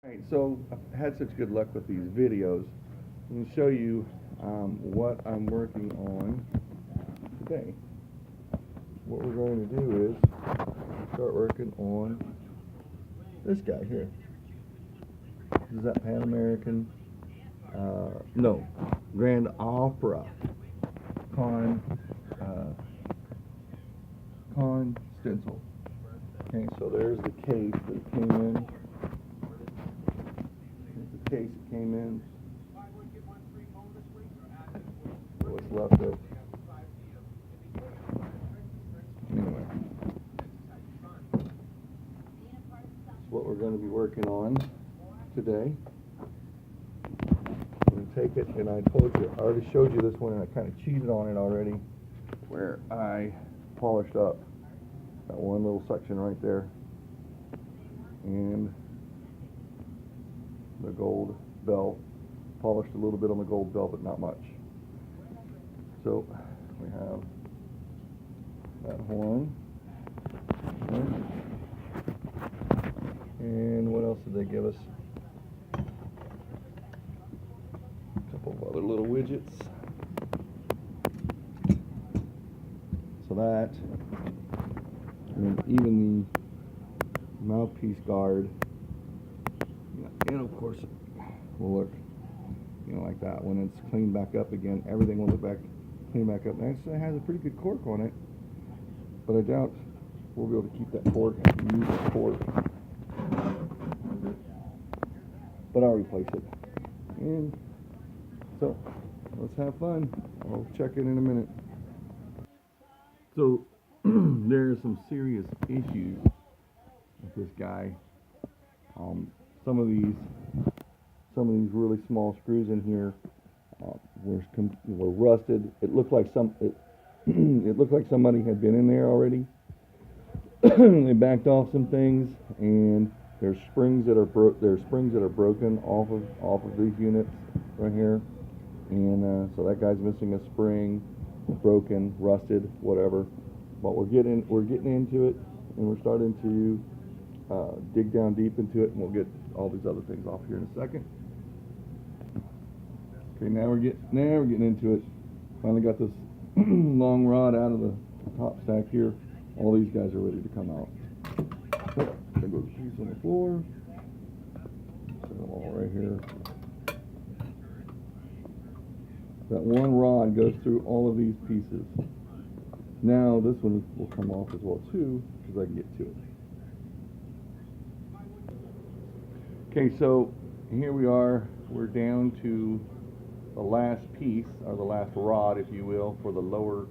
Right, so I've had such good luck with these videos. I'm going to show you what I'm working on today. What we're going to do is start working on this guy here. This is that Pan American, no, Grand Opera Conn stencil. Okay, so there's the case that it came in. Case it came in. What's left of. Anyway, that's what we're going to be working on today. I'm going to take it, and I told you, I already showed you this one, and I kind of cheated on it already, where I polished up that one little section right there, and the gold bell, polished a little bit on the gold bell, but not much. So we have that horn, and what else did they give us? A couple of other little widgets. So that, and even the mouthpiece guard. And of course, it will look, like that. When it's cleaned back up again, everything will look clean back up. And it has a pretty good cork on it, but I doubt we'll be able to keep that cork and use the cork. But I'll replace it. And so, let's have fun. I'll check it in a minute. So, there are some serious issues with this guy. Some of these really small screws in here were rusted. It looked like it looked like somebody had been in there already. They backed off some things, and there's springs that are broken off of these units right here, and so that guy's missing a spring, broken, rusted, whatever. But we're getting into it, and we're starting to dig down deep into it, and we'll get all these other things off here in a second. Okay, now we're getting into it. Finally got this long rod out of the top stack here. All these guys are ready to come out. So, there goes a piece on the floor. Set them all right here. That one rod goes through all of these pieces. Now this one will come off as well too, because I can get to it. Okay, so here we are. We're down to the last piece, or the last rod, if you will, for the lower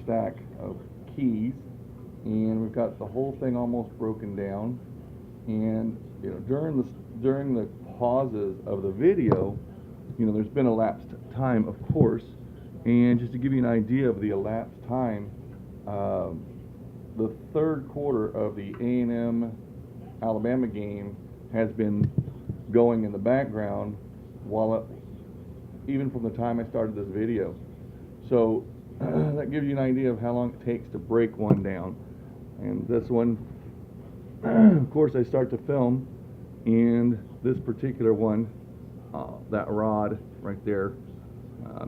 stack of keys, and we've got the whole thing almost broken down. And during the pauses of the video, there's been elapsed time, of course. And just to give you an idea of the elapsed time, the third quarter of the A&M Alabama game has been going in the background even from the time I started this video. So that gives you an idea of how long it takes to break one down. And this one, of course, I start to film, and this particular one, that rod right there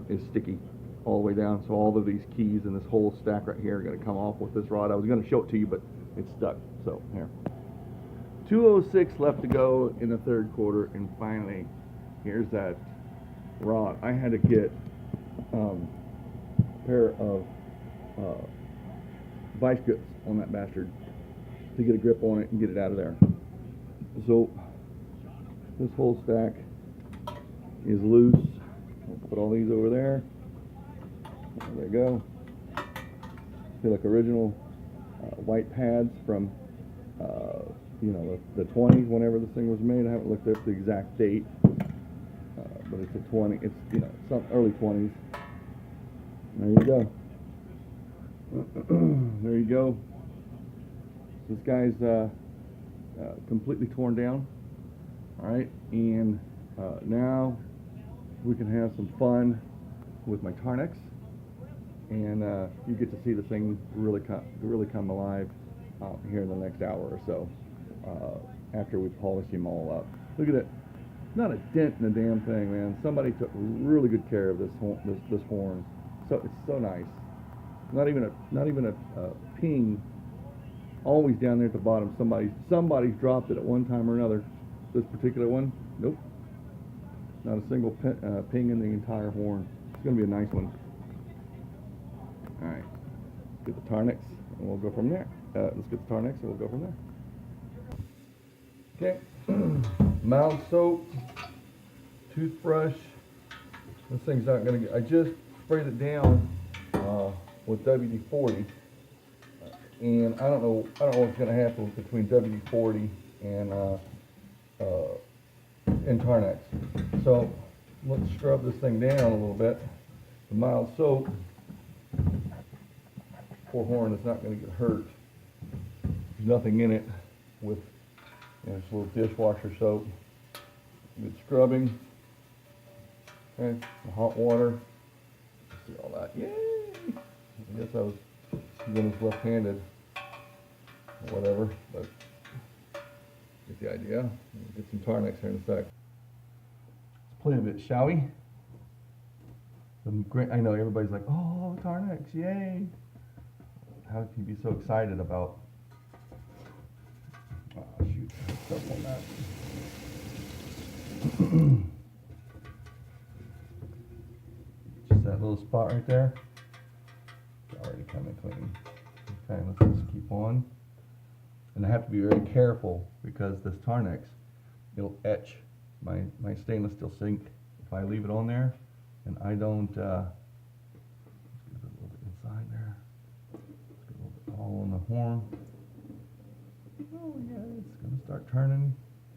is sticky all the way down. So all of these keys and this whole stack right here are going to come off with this rod. I was going to show it to you, but it's stuck. So here. 2:06 left to go in the third quarter, and finally, here's that rod. I had to get a pair of vice grips on that bastard to get a grip on it and get it out of there. So this whole stack is loose. We'll put all these over there. There they go. Feel like original white pads from the 20s, whenever this thing was made. I haven't looked up the exact date, but it's a 20. It's some early 20s. There you go. There you go. This guy's completely torn down. All right, and now we can have some fun with my Tarnex, and you get to see the thing really come alive here in the next hour or so. after we polish him all up. Look at it. Not a dent in the damn thing, man. Somebody took really good care of this horn. So it's so nice. Not even a ping. Always down there at the bottom. Somebody's dropped it at one time or another. This particular one, nope. Not a single ping in the entire horn. It's gonna be a nice one. All right. Get the Tarnix, and we'll go from there. Let's get the Tarnix, and we'll go from there. Okay. Mild soap, toothbrush. This thing's not gonna get. I just sprayed it down with WD-40, and I don't know what's gonna happen between WD-40 and Tarnex. So let's scrub this thing down a little bit. The mild soap. Poor horn is not going to get hurt. There's nothing in it with this little dishwasher soap. Good scrubbing. Okay, the hot water. See all that? Yay! I guess I was doing this left-handed or whatever, but get the idea. We'll get some Tarnex here in a sec. Let's play a bit, shall we? I know everybody's like, oh, Tarnex, yay! How can you be so excited about? Oh shoot, stuff on that. Just that little spot right there. It's already kind of clean. Okay, let's just keep on. And I have to be very careful because this Tarnex, it'll etch my stainless steel sink if I leave it on there, and I don't. Let's get a little bit inside there. Let's get a little bit all on the horn. Oh yeah, it's gonna start turning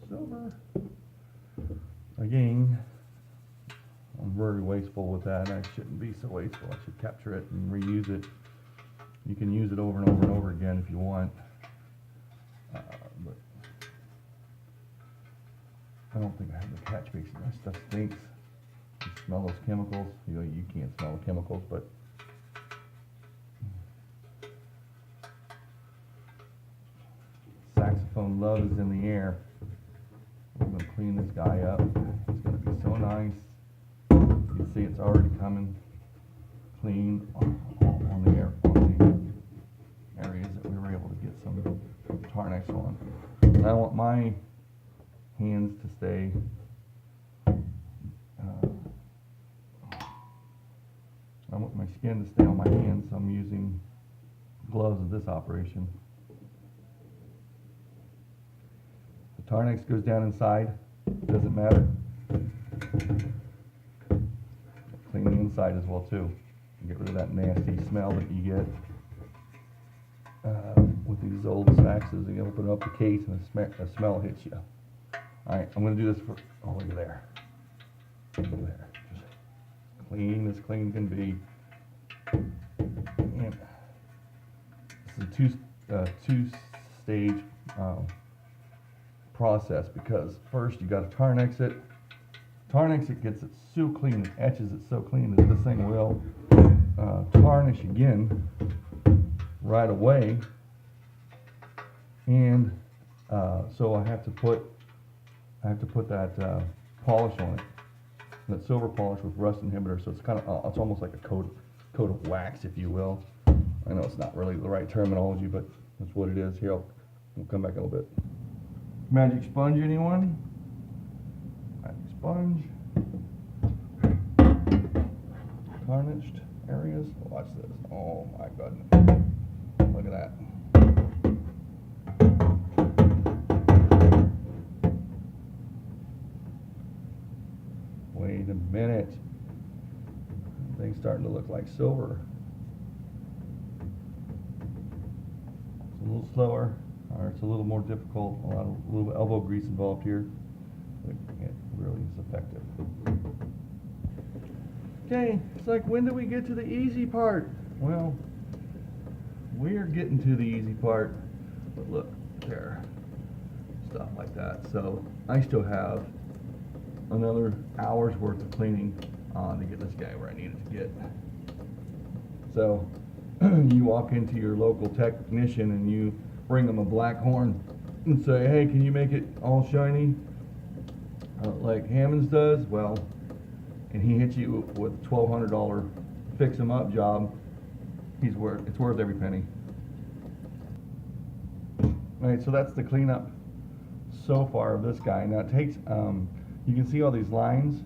silver. Again, I'm very wasteful with that, and I shouldn't be so wasteful. I should capture it and reuse it. You can use it over and over and over again if you want. But I don't think I have the catch basin. That stuff stinks. You smell those chemicals. You know, you can't smell the chemicals, but saxophone love is in the air. We're going to clean this guy up. It's going to be so nice. You can see it's already coming clean on the areas that we were able to get some Tarnex on. And I want my hands to stay I want my skin to stay on my hands, so I'm using gloves of this operation. The Tarnex goes down inside, doesn't matter. Clean the inside as well too. Get rid of that nasty smell that you get with these old saxes. You open up the case and the smell hits you. Alright, I'm going to do this for, oh look at there. Look at there. Just clean as clean can be. And this is a two-stage process, because first you got to Tarnex it. Tarnex it, gets it so clean, it etches it so clean that this thing will tarnish again right away. And so I have to put that polish on it, that silver polish with rust inhibitor. So it's kind of it's almost like a coat of wax, if you will. I know it's not really the right terminology, but that's what it is. Here, we'll come back in a little bit. Magic sponge, anyone? Magic sponge. Tarnished areas. Watch this. Oh my goodness. Look at that. Wait a minute. Thing's starting to look like silver. It's a little slower, or it's a little more difficult. A little elbow grease involved here. But it really is effective. Okay, it's like, when do we get to the easy part? Well, we're getting to the easy part. But look, there. Stuff like that. So I still have another hour's worth of cleaning to get this guy where I need it to get. So you walk into your local technician and you bring them a black horn and say, hey, can you make it all shiny like Hammonds does? Well, and he hits you with a $1,200 fix 'em up job, it's worth every penny. All right, so that's the cleanup so far of this guy. Now it takes, you can see all these lines.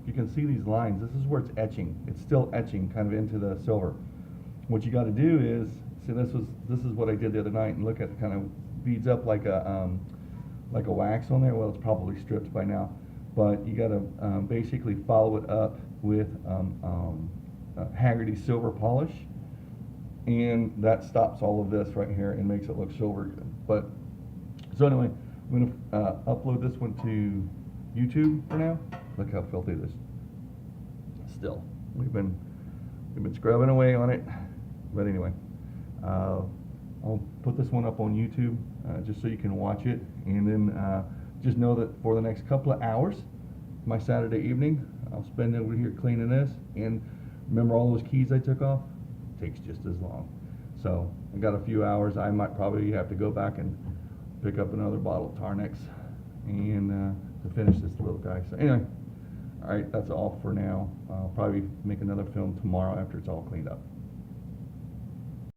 You can see these lines. This is where it's etching. It's still etching kind of into the silver. What you got to do is, see, this is what I did the other night, and look at it kind of beads up like a wax on there. Well, it's probably stripped by now, but you got to basically follow it up with Haggerty silver polish, and that stops all of this right here and makes it look silver again. But so anyway, I'm gonna upload this one to YouTube for now. Look how filthy this. Still, we've been scrubbing away on it, but anyway, I'll put this one up on YouTube just so you can watch it, and then just know that for the next couple of hours, my Saturday evening, I'll spend over here cleaning this. And remember, all those keys I took off takes just as long. So I got a few hours. I might probably have to go back and pick up another bottle of Tarnex and to finish this little guy. So anyway, all right, that's all for now. I'll probably make another film tomorrow after it's all cleaned up.